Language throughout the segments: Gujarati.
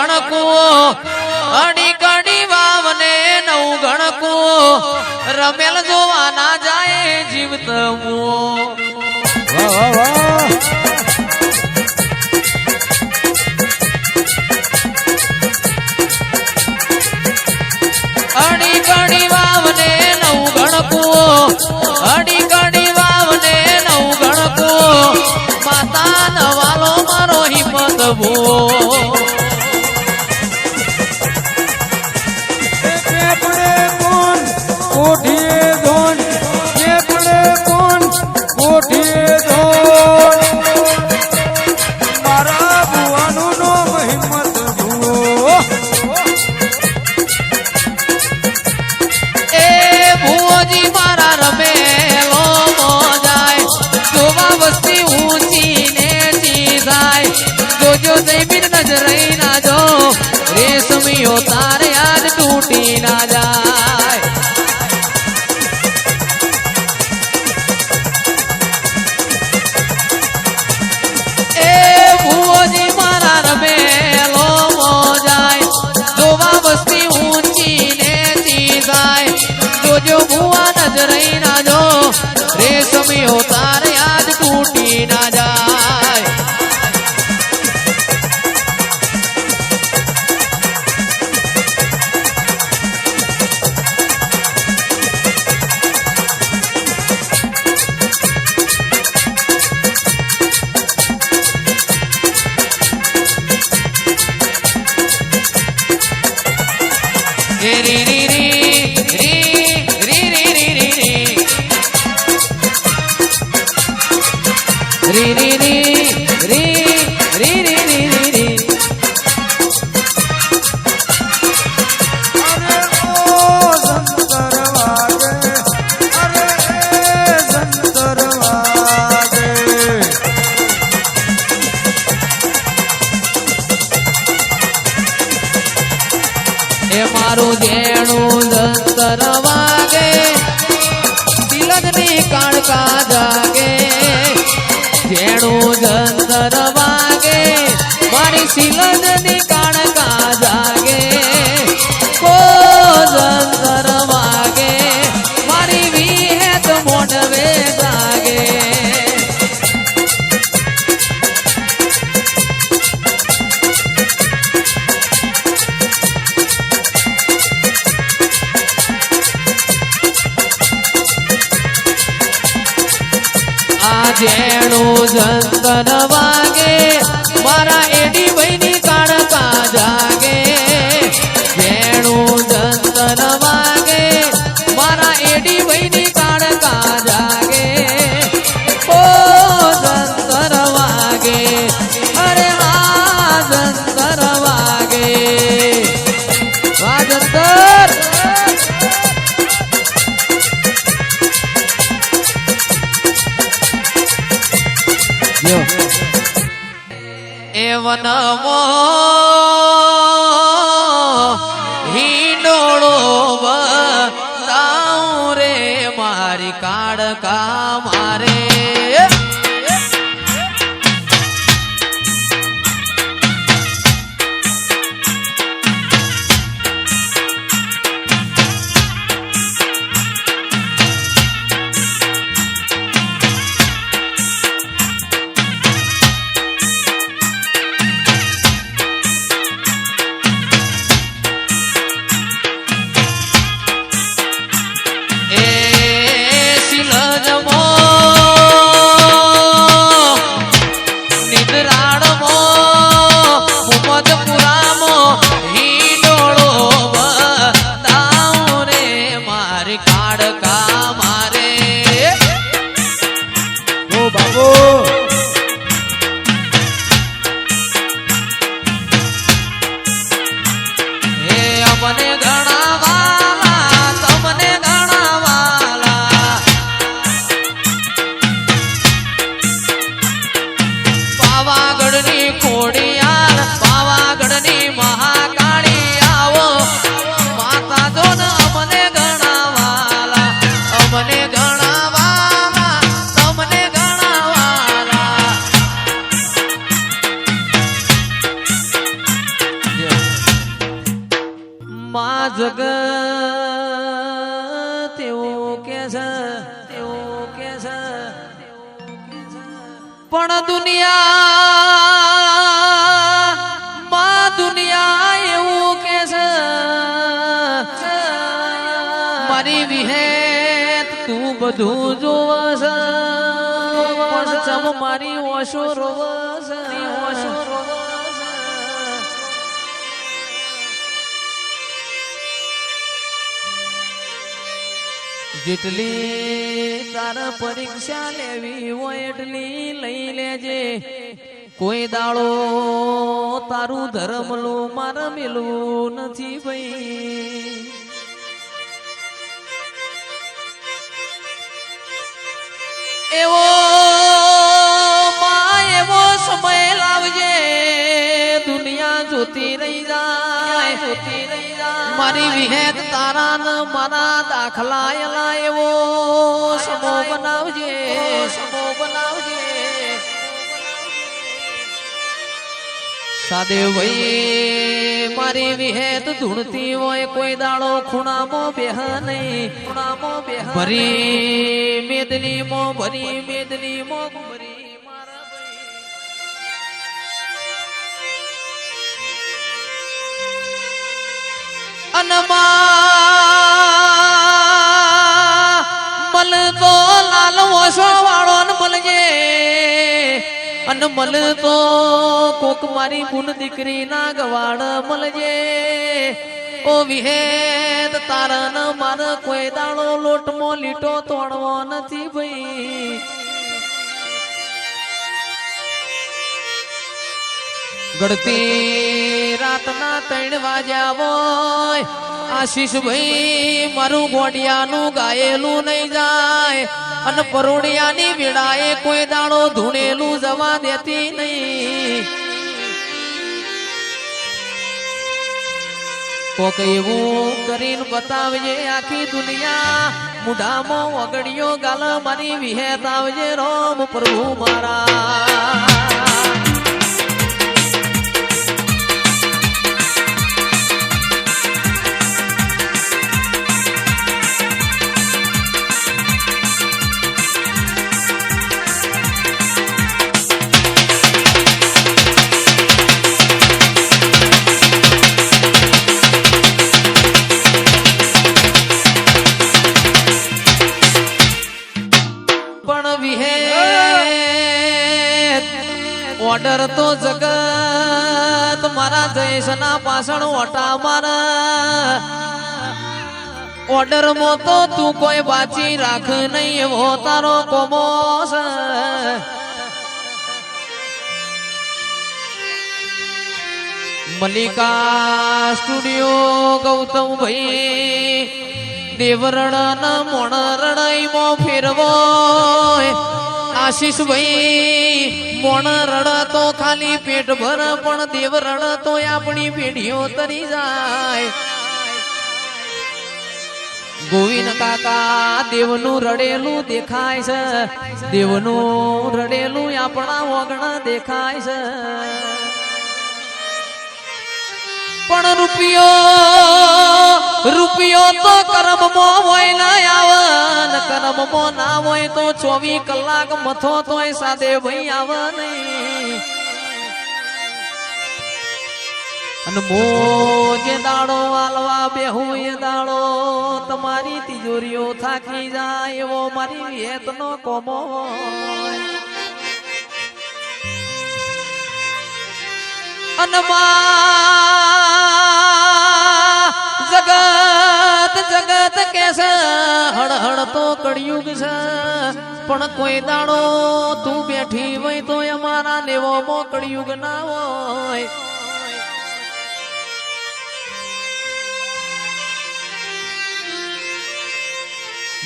ગણકુઓ અડી કડી વાવને નવ ગણકુઓ રમેલ જોવા ના જાય જીવત મુઓ વાહ વાહ અડી કડી વાવને નવ ગણકુઓ અડી કડી વાવને નવ ગણકુઓ માતા નવાલો મારો હિંમત ભૂ કોઠીએ ધોન જે પડે કોણ કોઠીએ ધોન મારા ભુવાનું નામ હિંમત ભુવો એ ભુવોજી મારા રમેલો મોજાય જોવા વસ્તી ઊંચી ને ચીધાય જોજો જમીન નજરઈ ના જો રેશમીઓ તારે આજ તૂટી ના જાય નજરઈ ના જો રેશમીઓ તારે આજ તૂટી ના જાય રી રી મારું જેણું જંતર વાગે તિલકની કાળકા જાગે જેણું જંતર વાગે મારી સિલજની કાળકા જાગે કો જંતર વાગે મારી વિહેત મોઢવે જાગે જેણું જંતર વાગે મારા એડી વૈની કાળકા જાગે જેણું જંતર વાગે મારા એડી વૈની કાળકા જાગે ઓ જંતર વાગે અરે આ જંતર વાગે આ જંતર વનમો હિંડોળો બતાઉ રે મારી કાળકા મારે સિલજમો જગત એવું કે છે પણ દુનિયા એવું કે છે મારી વિહેત તું બધું જોવસ પણ ચમ મારી ઓશો રોવસ જેટલી તાર પરીક્ષા લેવી હોય એટલી લઈ લેજે કોઈ દાડો તારું ધર્મલું મારે મેલું નથી ભાઈ એવો સમય લાવજે દુનિયા જોતી રહી જાય મારી વિહેત તારા મારા દાખલા એવો સમો બનાવજે સાદે ભાઈ મારી વિહેત ધૂણતી હોય કોઈ દાડો ખૂણામાં બેહ નહીં ભરી મેદની મો ભરી મલ તો લાલ ઓછો વાળો ને મળજે અને મલ તો કોક મારી બુન દીકરી ના ગવાડ મળજે ઓ વિહેદ તારન માર કોઈ દાડો લોટમો લીટો તોડવો નથી ભાઈ ગળતી રાતના 3 વાગ્યા હોય આશીષ ભાઈ મારું ગોડિયાનું ગાયેલું નહીં જાય અને પરોડિયાની વેળાએ કોઈ દાડો ધૂણેલું જવા દેતી નહીં કોક એવું કરીને બતાવજે આખી દુનિયા મુઢામાં વગડિયો ગાલ મારી વિહેત આવજે રોમ પ્રભુ મારા ઓર્ડર તો જગત મારા જયેશના પાછળ ઓટા મારા ઓર્ડર માં તો તું કોઈ બાચી રાખ નહીં એવો તારો કોમોસ મલ્લિકા સ્ટુડિયો ગૌતમ ભાઈ દેવરણ મોણ રણાઈ મો ફેરવો આશીષ ભાઈ મોણ રડ તો ખાલી પેટ ભર પણ દેવ રડ તો આપણી પેઢીઓ તરી જાય ગોવિંદ કાકા દેવનું રડેલું દેખાય છે દેવનું રડેલું આપણા વગણ દેખાય છે પણ રૂપિયો તો કર્મમાં હોય ના આવન કર્મમાં ના હોય તો 24 કલાક મથો તોય સાદે ભાઈ આવ નહીં અને મો જે દાડો આલવા બેહું એ દાડો તમારી તિજોરીઓ થાકી જાય એવો મારી વિહેતનો કોમો જગત કે છે હળ તો કળિયુગ છે પણ કોઈ દાડો તું બેઠી હોય તો અમારા લેવો મો કળિયુગ ના હોય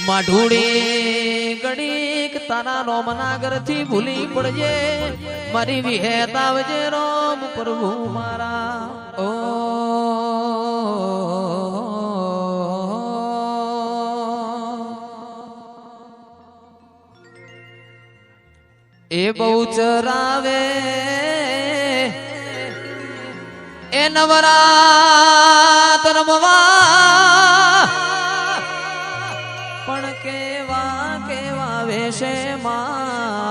માઢુડી ગડીક તારા રોમનાગર થી ભૂલી પડજે મારી વિહેત આવજે રોમ પ્રભુ મારા ઓ એ બહુ ચરાવે એ નવરાત રમવા પણ કેવા કેવા વેશે માં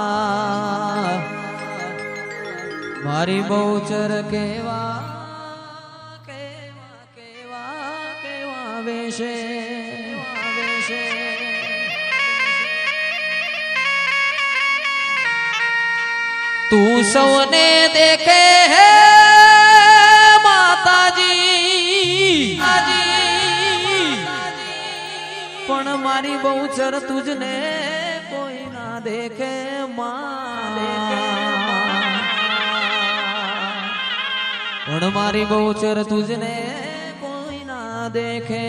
મારી બહુચર કેવા કેવા કેવા કેવા વેશે વેશે તું સૌને દેખે હે માતાજી પણ મારી બહુચર તુજને કોઈ ના દેખે પણ મારી બહુચર તુજને કોઈ ના દેખે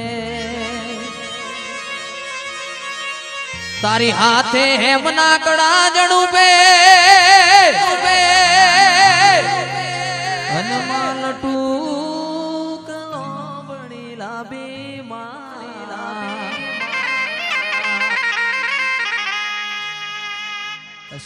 તારી હાથે હેમના કડા જણું બે હનુમાન ટૂકલો બણી લાબી મારી